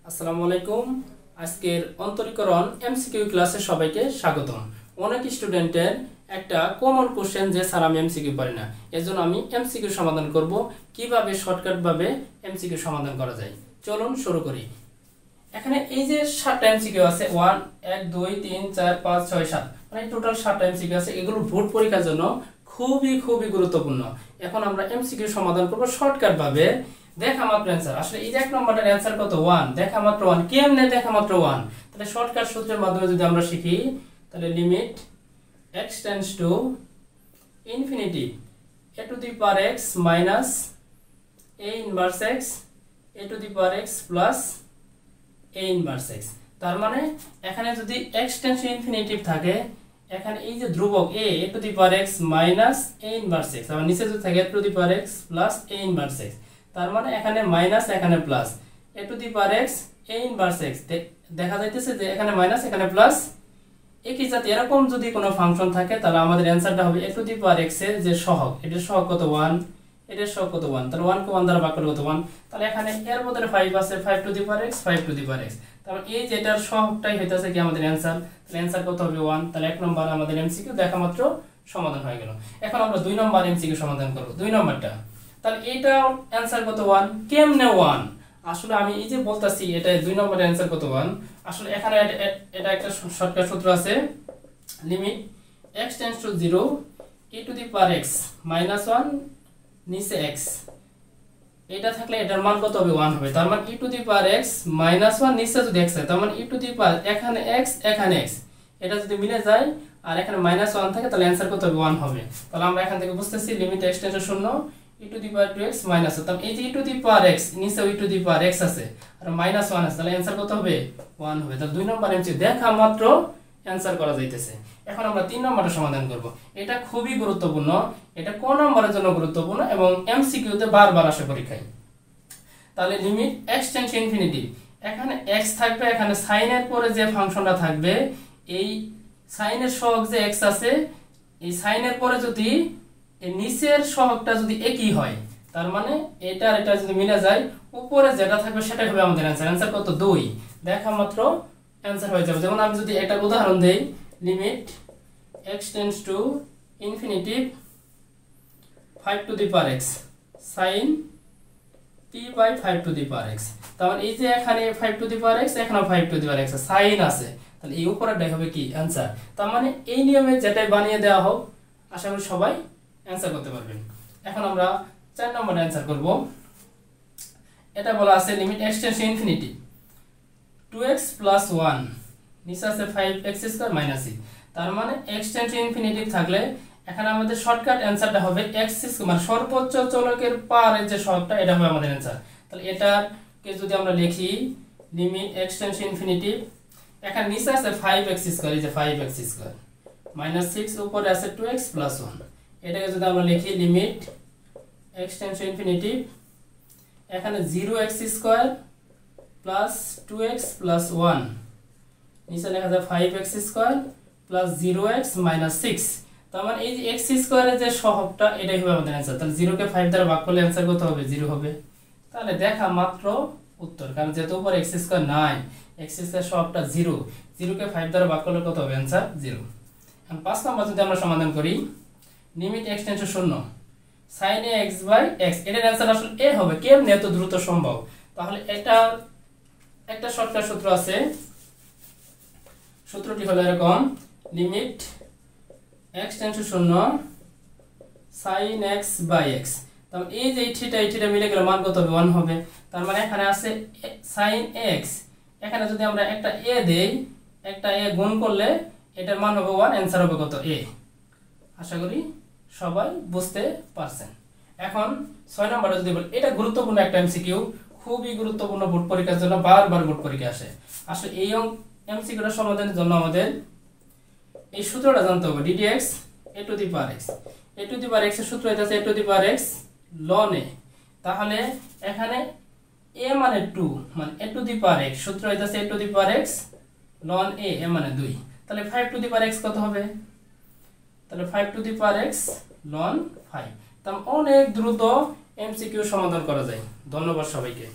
আসসালামু আলাইকুম। আজকের অন্তরীকরণ এমসিকিউ ক্লাসে সবাইকে স্বাগতম। অনেক স্টুডেন্টের একটা কমন কোশ্চেন যে স্যার আমি এমসিকিউ পারি না, এজন্য আমি এমসিকিউ সমাধান করব। কিভাবে শর্টকাট ভাবে এমসিকিউ সমাধান করা যায়, চলুন শুরু করি। এখানে এই যে 7টা এমসিকিউ আছে, 1 1 2 3 4 5 6 7, মানে টোটাল 7টা এমসিকিউ আছে। এগুলো বোর্ড পরীক্ষার জন্য খুবই গুরুত্বপূর্ণ। এখন আমরা এমসিকিউ সমাধান করব শর্টকাট ভাবে। দেখা মাত্র অ্যান্সার, আসলে এই যে এক নম্বরটার অ্যান্সার কত? 1। দেখা মাত্র 1, কেমনে দেখা মাত্র 1? তাহলে শর্টকাট সূত্রের মাধ্যমে যদি আমরা শিখি, তাহলে limit x tends to infinity a two the power x minus a inverse x a two the power x plus a inverse x। তার মানে এখানে যদি x টেন্ডস টু ইনফিনিটি থাকে, এখানে এই যে ধ্রুবক a two the power x minus a inverse x, আবার নিচে যদি থাকে a two the power x plus a inverse x, তার মানে এখানে মাইনাস এখানে plus a two the power x a inverse x। দেখা যাইতেছে যে এখানে মাইনাস এখানে প্লাস। একই জাতি এরকম যদি কোনো ফাংশন থাকে, তাহলে আমাদের অ্যানসারটা হবে a two the power x এর যে সহগ, এটার সহগ কত? 1, এটার সহগ কত? 1। তাহলে 1 কে 1 দ্বারা ভাগ করলে কত? 1। তাহলে এখানে এর বদলে 5 আছে, 5 to the power x 5 to the power x। তাহলে এই যে এটার সহগটাই হইতাছে কি আমাদের অ্যানসার। তাহলে অ্যানসার কত হবে? 1। তাহলে এক নম্বর আমাদের এমসিকিউ দেখা মাত্র সমাধান হয়ে গেল। এখন আমরা দুই নম্বর এমসিকিউ সমাধান করব। দুই নম্বরটা, তাহলে এটা অ্যানসার কত? 1। কেমনে 1? আসলে আমি এই যে বলতাছি এটা দুই নম্বরের অ্যানসার কত? 1। আসলে এখানে এটা একটা শর্টকাট সূত্র আছে, limit x tends to 0 e two the power x minus 1 নিচে x, এটা থাকলে এটার মান কত হবে? 1 হবে। তার মানে e two the power x minus 1 নিচে যদি x হয়, তার মানে e টু দি পাওয়ার এখানে x এখানে x, এটা যদি মিলে যায় আর এখানে মাইনাস 1 থাকে, তাহলে অ্যানসার কত হবে? 1 হবে। তাহলে আমরা এখান থেকে বুঝতেছি limit x tends to 0 e two the power 2x minus, তাহলে এই যে e two the power x নিচে e two the power x আছে আর মাইনাস 1 আছে, তাহলে অ্যানসার কত হবে? 1 হবে। তাহলে দুই নম্বর এমসিকিউ দেখা মাত্র অ্যানসার করা যাইতেছে। এখন আমরা তিন নম্বরটা সমাধান করব। এটা খুবই গুরুত্বপূর্ণ, এটা কোন নম্বরের জন্য গুরুত্বপূর্ণ এবং এমসিকিউ তে বারবার আসে পরীক্ষায়। তাহলে limit x tends to infinity, এখানে x থাকবে, এখানে sin এর পরে যে ফাংশনটা থাকবে, এই sin এর সহগ যে x আছে, এই sin এর পরে যদি এই নিচের সহগটা যদি একই হয়, তার মানে এটা আর এটা যদি মিলে যায়, উপরে যেটা থাকবে সেটাই হবে আমাদের অ্যানসার। অ্যানসার কত? 2। দেখা মাত্র অ্যানসার হয়ে যাবে। যেমন আমি যদি একটা উদাহরণ দেই, limit x tends to infinity 5 to the power x sin t by 5 to the power x। তাহলে এই যে এখানে 5 টু দি পাওয়ার x, এখানে 5 to the power x sin আছে, তাহলে এই উপরেরটাই হবে কি? অ্যানসার। তার মানে এই নিয়মে যেটাই বানিয়ে দেওয়া হোক, আশা করি সবাই অ্যানসার করতে পারবেন। এখন আমরা 4 নম্বর অ্যানসার করব। এটা বলা আছে limit x tends to infinity 2x plus 1 নিচে আছে 5x স্কয়ার মাইনাস c। তার মানে x টেন্ডস টু ইনফিনিটি থাকলে এখানে আমাদের শর্টকাট অ্যানসারটা হবে x স্কয়ার, মানে সর্বোচ্চ চলকের পাওয়ারের যে সহগটা, এটা হবে আমাদের অ্যানসার। তাহলে এটাকে যদি আমরা লিখি limit x tends to infinity, এখানে নিচে আছে 5x স্কয়ার, এই যে 5x স্কয়ার মাইনাস 6, উপরে আছে 2x প্লাস 1। এটাকে যদি আমরা লিখি limit x tends to infinity, এখানে 0x square plus 2x plus 1, নিচে লেখা যায় 5x square plus 0x minus 6। তার মানে এই যে x স্কয়ারের যে সহগটা, এটাই হবে আমাদের অ্যানসার। তাহলে 0 কে 5 দ্বারা ভাগ করলে অ্যানসার কত হবে? 0 হবে। তাহলে দেখা মাত্র উত্তর, কারণ যেহেতু উপরে x স্কয়ার নাই, x স্কয়ার সহগটা 0, 0 কে 5 দ্বারা ভাগ করলে কত হবে? অ্যানসার 0। এখন 5 নম্বর যদি আমরা সমাধান করি, limit x tends to 0 sin a x by x, এটার অ্যানসার আসলে a হবে। কেমনে এত দ্রুত সম্ভব? তাহলে এটা একটা শর্টকাট সূত্র আছে, সূত্রটি হলো এরকম, limit x tends to 0 sin x by x। তাহলে এই যে থিটা মিলে গেলে মান কত হবে? 1 হবে। তার মানে এখানে আছে sin x, এখানে যদি আমরা একটা a দেই, একটা a গুণ করলে এটার মান হবে 1, অ্যানসার হবে কত? a। আশা করি সবাই বুঝতে পারছেন। এখন 6 নম্বরে যদি বলি, এটা গুরুত্বপূর্ণ একটা এমসিকিউ, খুবই গুরুত্বপূর্ণ বোর্ড পরীক্ষার জন্য, বারবার বোর্ড পরীক্ষা আসে। আসলে এই এমসিকিউটা সমাধানের জন্য আমাদের এই সূত্রটা জানতে হবে, ddx a two the power x। a two the power x এর সূত্র হইতাছে a two the power x ln a। তাহলে এখানে a মানে 2, মানে a two the power x, সূত্র হইতাছে a two the power x ln a, a মানে 2। তাহলে 5 টু দি পাওয়ার x কত হবে? তাহলে 5 to the power x ln 5। তাহলে অনেক দ্রুত এমসিকিউ সমাধান করা যায়। ধন্যবাদ সবাইকে।